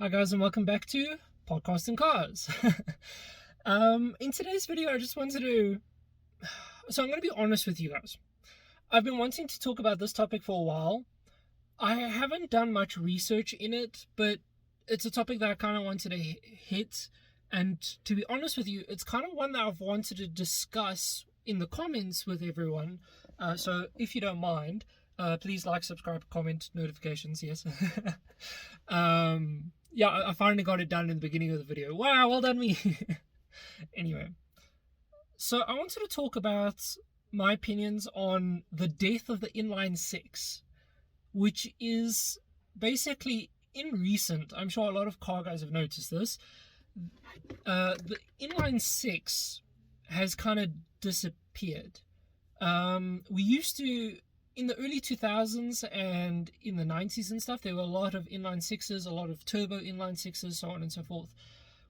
Hi guys, and welcome back to Podcasting Cars. In today's video, I just wanted to... So I'm going to be honest with you guys. I've been wanting to talk about this topic for a while. I haven't done much research in it, but it's a topic that I kind of wanted to hit. And to be honest with you, it's kind of one that I've wanted to discuss in the comments with everyone. So if you don't mind, please like, subscribe, comment, notifications, yes. Yeah, I finally got it done in the beginning of the video. Wow, well done me. Anyway, so I wanted to talk about my opinions on the death of the Inline 6, which is basically in recent, I'm sure a lot of car guys have noticed this, the Inline 6 has kind of disappeared. We used to, in the early 2000s and in the 90s and stuff, there were a lot of inline sixes, a lot of turbo inline sixes, so on and so forth.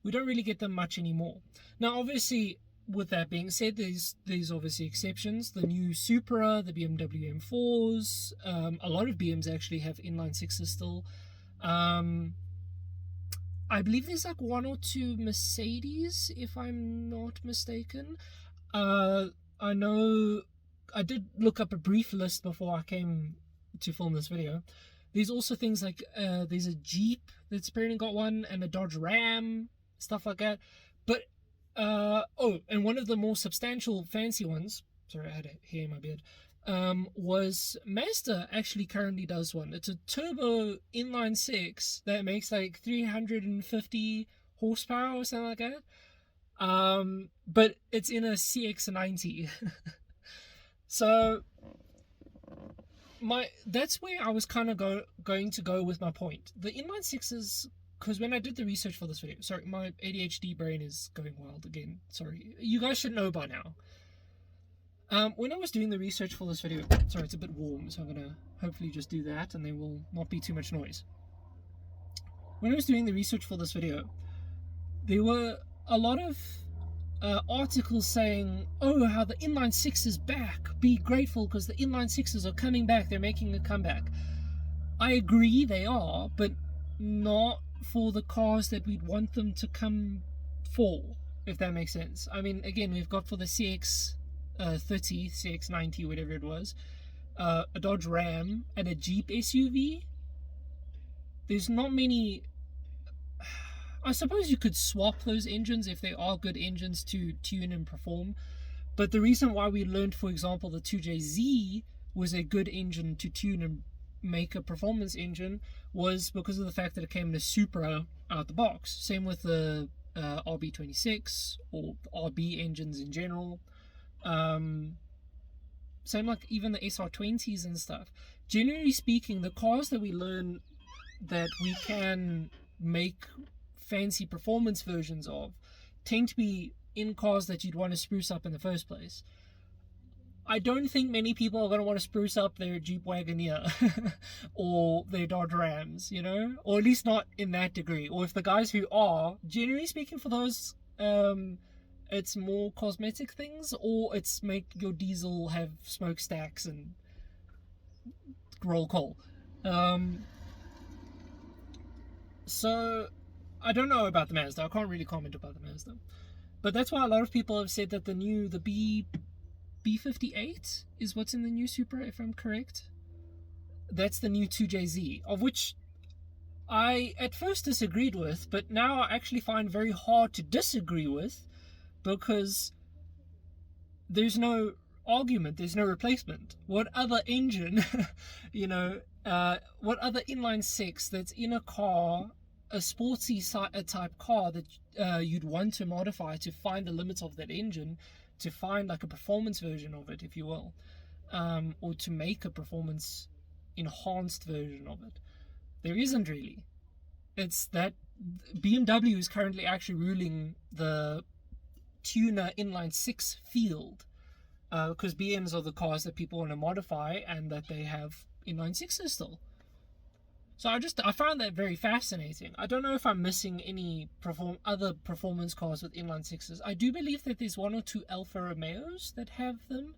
We don't really get them much anymore. Now, obviously, with that being said, there's obviously exceptions. The new Supra, the BMW M4s, a lot of BMs actually have inline sixes still. I believe there's like one or two Mercedes, if I'm not mistaken. I know I did look up a brief list before I came to film this video. There's also things like there's a Jeep that's apparently got one, and a Dodge Ram, stuff like that. But oh, and one of the more substantial fancy ones, sorry, I had a hair in my beard, was Mazda actually currently does one. It's a turbo inline six that makes like 350 horsepower or something like that. But it's in a CX-90. So that's where I was kind of going to go with my point. The inline sixes, because when I did the research for this video, sorry, my ADHD brain is going wild again. Sorry, you guys should know by now. When I was doing the research for this video, sorry, it's a bit warm, so I'm gonna hopefully just do that, and there will not be too much noise. When I was doing the research for this video, there were a lot of articles saying, oh, how the inline six is back, be grateful because the inline sixes are coming back, they're making a comeback. I agree they are, but not for the cars that we'd want them to come for, if that makes sense. I mean, again, we've got for the CX 30, CX-90, whatever it was, a Dodge Ram and a Jeep SUV. There's not many. I suppose you could swap those engines if they are good engines to tune and perform. But the reason why we learned, for example, the 2JZ was a good engine to tune and make a performance engine was because of the fact that it came in a Supra out the box. Same with the RB26 or RB engines in general. Same like even the SR20s and stuff. Generally speaking, the cars that we learn that we can make fancy performance versions of tend to be in cars that you'd want to spruce up in the first place. I don't think many people are going to want to spruce up their Jeep Wagoneer or their Dodge Rams, you know, or at least not in that degree. Or if the guys who are, generally speaking, for those, it's more cosmetic things, or it's make your diesel have smokestacks and roll coal. So I don't know about the Mazda. I can't really comment about the Mazda. But that's why a lot of people have said that the B58 is what's in the new Supra, if I'm correct. That's the new 2JZ, of which I at first disagreed with, but now I actually find very hard to disagree with, because there's no argument, there's no replacement. What other engine, you know, what other inline six that's in a car, a sportsy type car that you'd want to modify to find the limits of that engine, to find like a performance version of it, if you will, or to make a performance enhanced version of it? There isn't really. It's that BMW is currently actually ruling the tuner inline six field, because BMs are the cars that people want to modify and that they have inline sixes still. So I found that very fascinating. I don't know if I'm missing any other performance cars with inline sixes. I do believe that there's one or two Alfa Romeos that have them,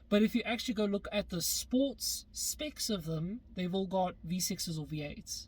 but if you actually go look at the sports specs of them, they've all got V6s or V8s.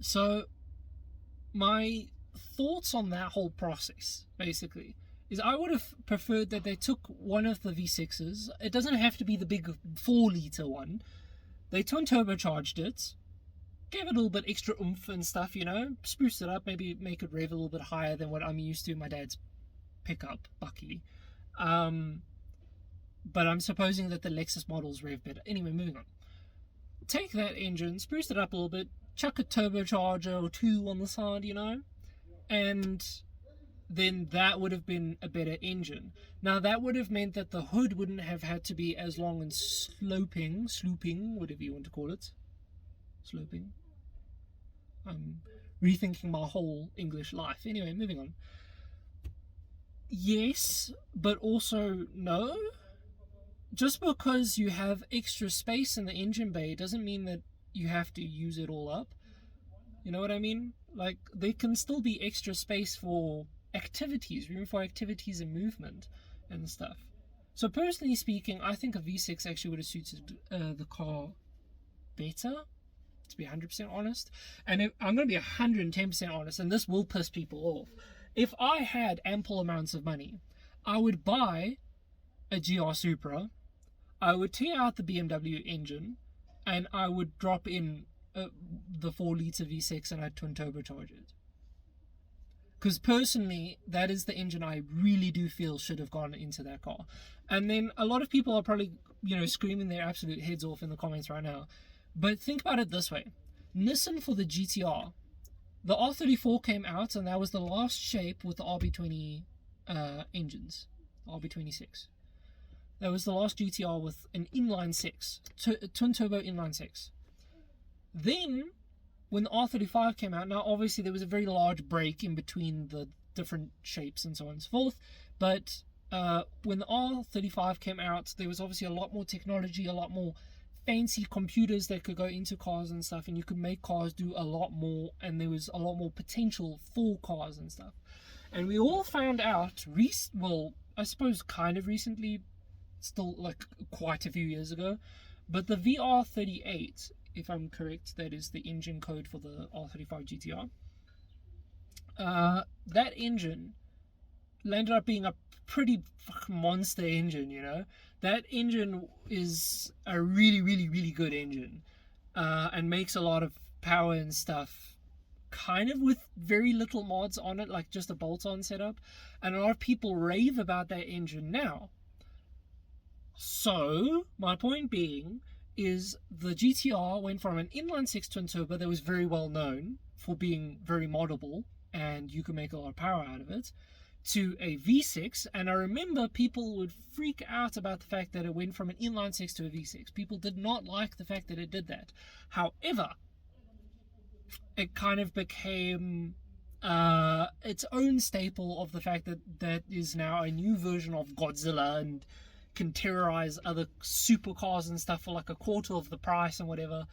So my thoughts on that whole process, basically, is I would have preferred that they took one of the V6s. It doesn't have to be the big 4-liter one. They twin turbocharged it, gave it a little bit extra oomph and stuff, spruced it up, maybe make it rev a little bit higher than what I'm used to in my dad's pickup, Bucky. But I'm supposing that the Lexus models rev better. Anyway, moving on. Take that engine, spruce it up a little bit, chuck a turbocharger or two on the side, and then that would have been a better engine. Now, that would have meant that the hood wouldn't have had to be as long and slooping, whatever you want to call it. Sloping. I'm rethinking my whole English life. Anyway, moving on. Yes, but also no. Just because you have extra space in the engine bay doesn't mean that you have to use it all up. You know what I mean? Like, there can still be extra space for activities, room for activities and movement and stuff. So personally speaking, I think a V6 actually would have suited the car better, to be 100% honest. And I'm going to be 110% honest, and this will piss people off. If I had ample amounts of money, I would buy a GR Supra, I would tear out the BMW engine, and I would drop in the 4-liter V6 and I'd twin turbocharge it. Because personally, that is the engine I really do feel should have gone into that car. And then a lot of people are probably, screaming their absolute heads off in the comments right now. But think about it this way. Nissan for the GTR. The R34 came out, and that was the last shape with the RB20 engines. RB26. That was the last GTR with an inline 6. Twin turbo inline 6. Then, when the R35 came out, now obviously there was a very large break in between the different shapes and so on and so forth. But when the R35 came out, there was obviously a lot more technology, a lot more fancy computers that could go into cars and stuff, and you could make cars do a lot more, and there was a lot more potential for cars and stuff. And we all found out, I suppose kind of recently, still like quite a few years ago, but the VR38, if I'm correct, that is the engine code for the R35 GTR, that engine landed up being a pretty monster engine. That engine is a really, really, really good engine, and makes a lot of power and stuff, kind of with very little mods on it, like just a bolt-on setup, and a lot of people rave about that engine now. So, my point being is the GTR went from an inline 6 twin turbo that was very well known for being very moddable, and you could make a lot of power out of it, to a V6, and I remember people would freak out about the fact that it went from an inline 6 to a V6. People did not like the fact that it did that. However, it kind of became its own staple of the fact that is now a new version of Godzilla and can terrorize other supercars and stuff for like a quarter of the price and whatever,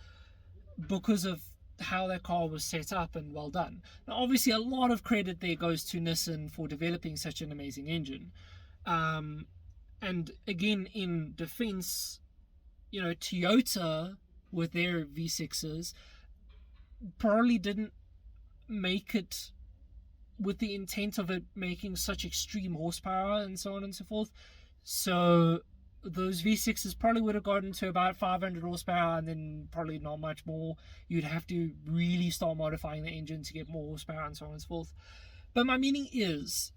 because of how that car was set up and well done. Now obviously a lot of credit there goes to Nissan for developing such an amazing engine, and again, in defense, Toyota with their V6s probably didn't make it with the intent of it making such extreme horsepower and so on and so forth. So those V6s probably would have gotten to about 500 horsepower, and then probably not much more. You'd have to really start modifying the engine to get more horsepower and so on and so forth. But my meaning is,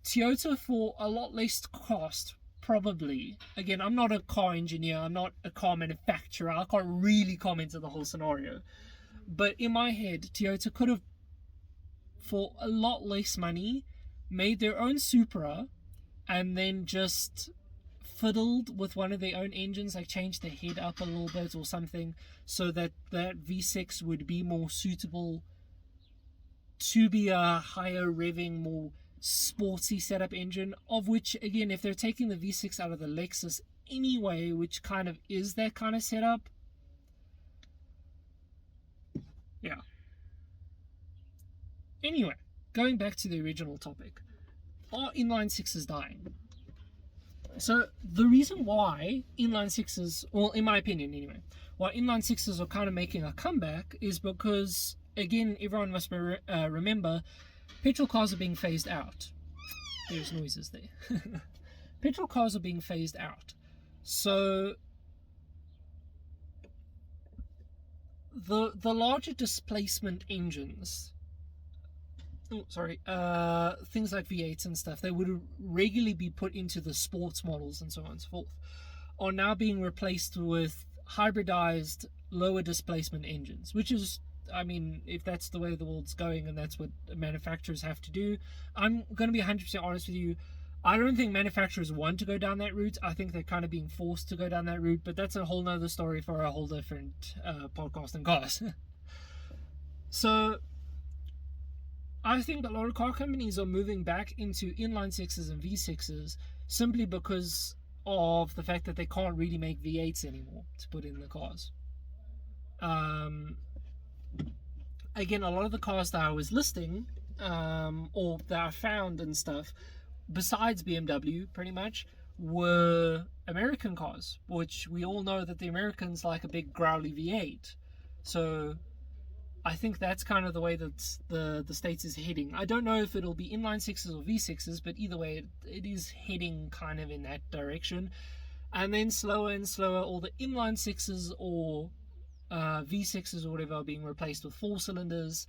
Toyota for a lot less cost, probably. Again, I'm not a car engineer, I'm not a car manufacturer, I can't really comment on the whole scenario. But in my head, Toyota could have, for a lot less money, made their own Supra, and then just fiddled with one of their own engines, like changed the head up a little bit or something, so that V6 would be more suitable to be a higher revving, more sporty setup engine, of which, again, if they're taking the V6 out of the Lexus anyway, which kind of is that kind of setup, yeah. Anyway, going back to the original topic, are inline 6s dying? So the reason why inline 6s, well, in my opinion anyway, why inline 6s are kind of making a comeback is because again, everyone must remember, petrol cars are being phased out. There's noises there. Petrol cars are being phased out. So the larger displacement engines, things like V8s and stuff, they would regularly be put into the sports models and so on and so forth, are now being replaced with hybridized lower displacement engines, which is, I mean, if that's the way the world's going and that's what manufacturers have to do, I'm going to be 100% honest with you. I don't think manufacturers want to go down that route. I think they're kind of being forced to go down that route, but that's a whole nother story for a whole different podcast and cars. So I think a lot of car companies are moving back into inline sixes and V6s simply because of the fact that they can't really make V8s anymore to put in the cars. Again, a lot of the cars that I was listing, or that I found and stuff, besides BMW, pretty much, were American cars, which we all know that the Americans like a big growly V8. So I think that's kind of the way that the States is heading. I don't know if it'll be inline sixes or V6s, but either way, it is heading kind of in that direction. And then slower and slower, all the inline sixes or V6s or whatever are being replaced with 4 cylinders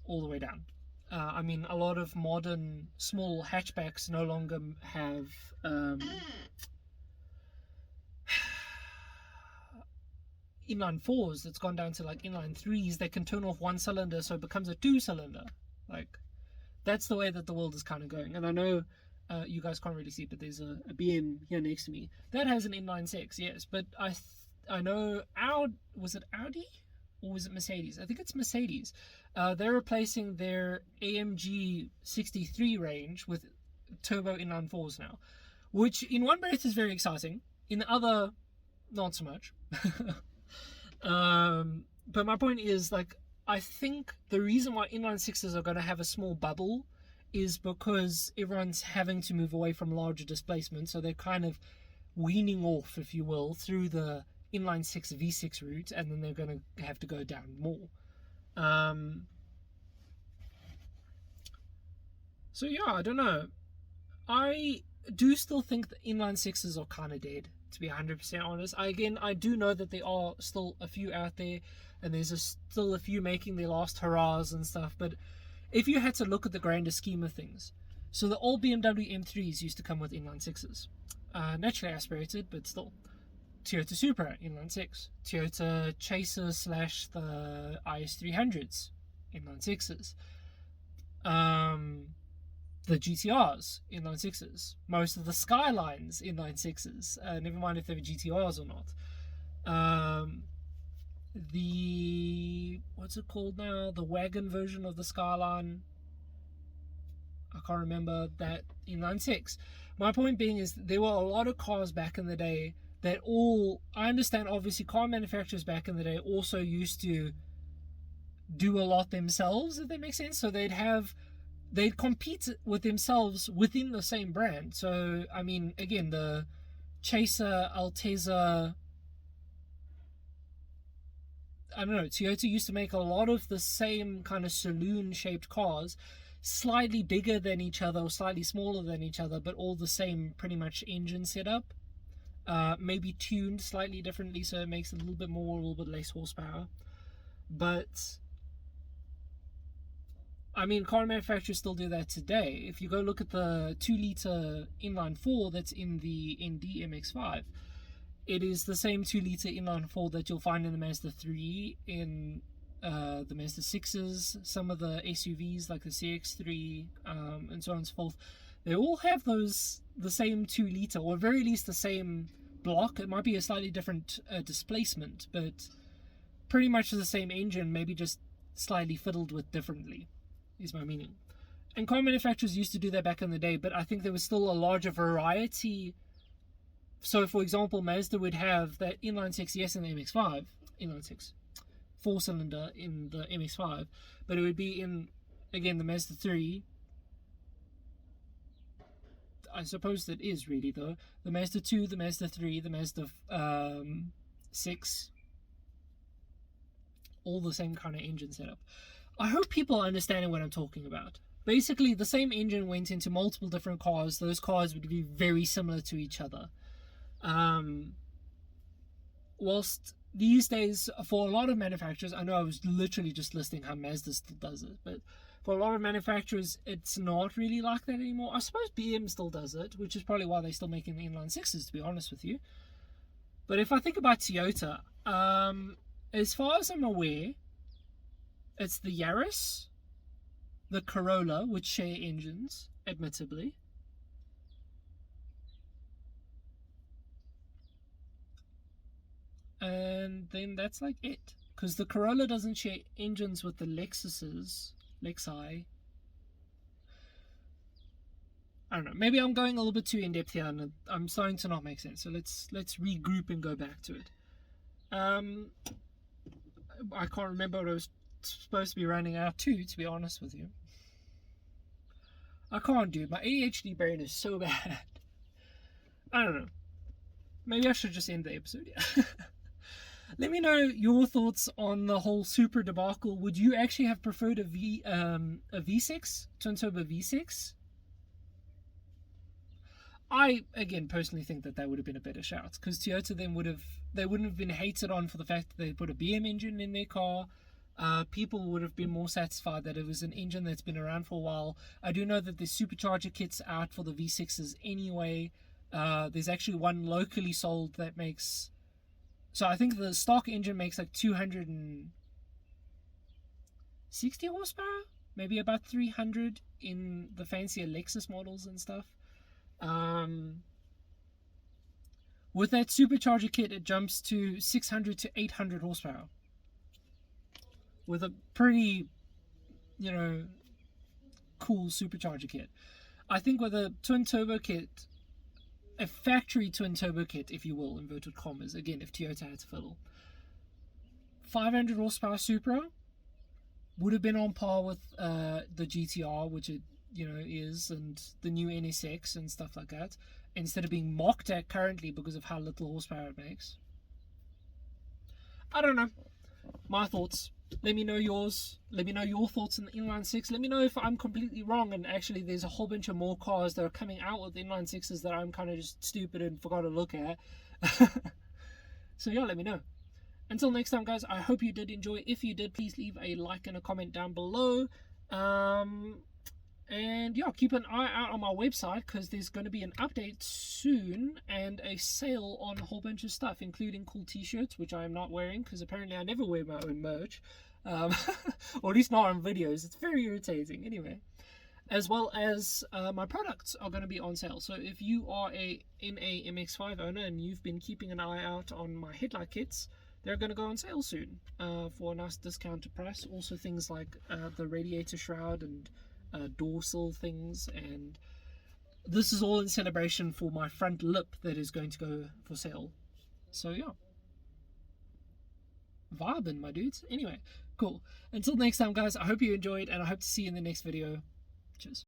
all the way down. I mean, a lot of modern small hatchbacks no longer have inline 4s. It's gone down to like inline 3s. They can turn off 1 cylinder, so it becomes a 2-cylinder. Like, that's the way that the world is kind of going. And I know you guys can't really see, but there's a BM here next to me that has an inline 6, yes. But I know was it Audi or was it Mercedes? I think it's Mercedes. They're replacing their AMG 63 range with turbo inline 4s now, which in one breath is very exciting, in the other not so much. But my point is, like, I think the reason why inline 6s are going to have a small bubble is because everyone's having to move away from larger displacement, so they're kind of weaning off, if you will, through the inline 6 V6 route, and then they're going to have to go down more. So yeah, I don't know. I do still think the inline 6s are kind of dead, to be 100% honest. I do know that there are still a few out there, and there's still a few making their last hurrahs and stuff, but if you had to look at the grander scheme of things, so the old BMW M3s used to come with inline 6s. Naturally aspirated, but still. Toyota Supra, inline 6. Toyota Chaser / the IS300s, inline 6s. The GTRs, inline 6s. Most of the Skylines, inline 6s. Never mind if they were GTRs or not. What's it called now? The wagon version of the Skyline. I can't remember that, inline 6. My point being is there were a lot of cars back in the day that I understand obviously car manufacturers back in the day also used to do a lot themselves, if that makes sense. So they'd compete with themselves within the same brand. So, I mean, again, the Chaser, Alteza, I don't know, Toyota used to make a lot of the same kind of saloon-shaped cars, slightly bigger than each other or slightly smaller than each other, but all the same pretty much engine setup. Maybe tuned slightly differently, so it makes it a little bit more, a little bit less horsepower. But I mean, car manufacturers still do that today. If you go look at the 2-liter inline 4 that's in the ND MX-5, it is the same 2-liter inline 4 that you'll find in the Mazda 3, in the Mazda 6s, some of the SUVs like the CX-3, and so on and so forth. They all have the same 2-liter, or at very least the same block. It might be a slightly different displacement, but pretty much the same engine, maybe just slightly fiddled with differently, is my meaning. And car manufacturers used to do that back in the day, but I think there was still a larger variety. So, for example, Mazda would have that inline 6, yes, in the MX-5, inline 6, 4-cylinder in the MX-5, but it would be in, again, the Mazda 3. I suppose it is really, though. The Mazda 2, the Mazda 3, the Mazda 6, all the same kind of engine setup. I hope people are understanding what I'm talking about. Basically, the same engine went into multiple different cars. Those cars would be very similar to each other. Whilst these days, for a lot of manufacturers, I know I was literally just listing how Mazda still does it, but for a lot of manufacturers, it's not really like that anymore. I suppose BM still does it, which is probably why they're still making the inline sixes, to be honest with you. But if I think about Toyota, as far as I'm aware, it's the Yaris, the Corolla, which share engines, admittedly. And then that's like it. Because the Corolla doesn't share engines with the Lexi. I don't know. Maybe I'm going a little bit too in depth here, and I'm starting to not make sense. So let's regroup and go back to it. I can't remember what I was supposed to be running out to be honest with you. I can't, dude. My ADHD brain is so bad. I don't know. Maybe I should just end the episode. Yeah. Let me know your thoughts on the whole Supra debacle. Would you actually have preferred a V6, twin turbo V6? I, again, personally think that would have been a better shout, because Toyota then wouldn't have been hated on for the fact that they put a BM engine in their car. People would have been more satisfied that it was an engine that's been around for a while. I do know that there's supercharger kits out for the V6s anyway. There's actually one locally sold that makes... So I think the stock engine makes like 260 horsepower? Maybe about 300 in the fancier Lexus models and stuff. With that supercharger kit, it jumps to 600 to 800 horsepower. With a pretty, cool supercharger kit. I think with a twin turbo kit, a factory twin turbo kit, if you will, inverted commas, again, if Toyota had to fiddle, 500 horsepower Supra would have been on par with the GTR, which it is, and the new NSX and stuff like that, instead of being mocked at currently because of how little horsepower it makes. I don't know. My thoughts. Let me know yours. Let me know your thoughts on the inline six. Let me know if I'm completely wrong and actually there's a whole bunch of more cars that are coming out with inline sixes that I'm kind of just stupid and forgot to look at. So yeah, let me know. Until next time, guys, I hope you did enjoy. If you did, please leave a like and a comment down below. And yeah, keep an eye out on my website, because there's going to be an update soon and a sale on a whole bunch of stuff, including cool t-shirts, which I am not wearing because apparently I never wear my own merch, or at least not on videos. It's very irritating. Anyway, as well as my products are going to be on sale. So if you are a NA MX-5 owner and you've been keeping an eye out on my headlight kits, they're going to go on sale soon for a nice discounted price. Also things like the radiator shroud and dorsal things, and this is all in celebration for my front lip that is going to go for sale. So yeah, vibing, my dudes. Anyway, cool. Until next time, guys, I hope you enjoyed, and I hope to see you in the next video. Cheers.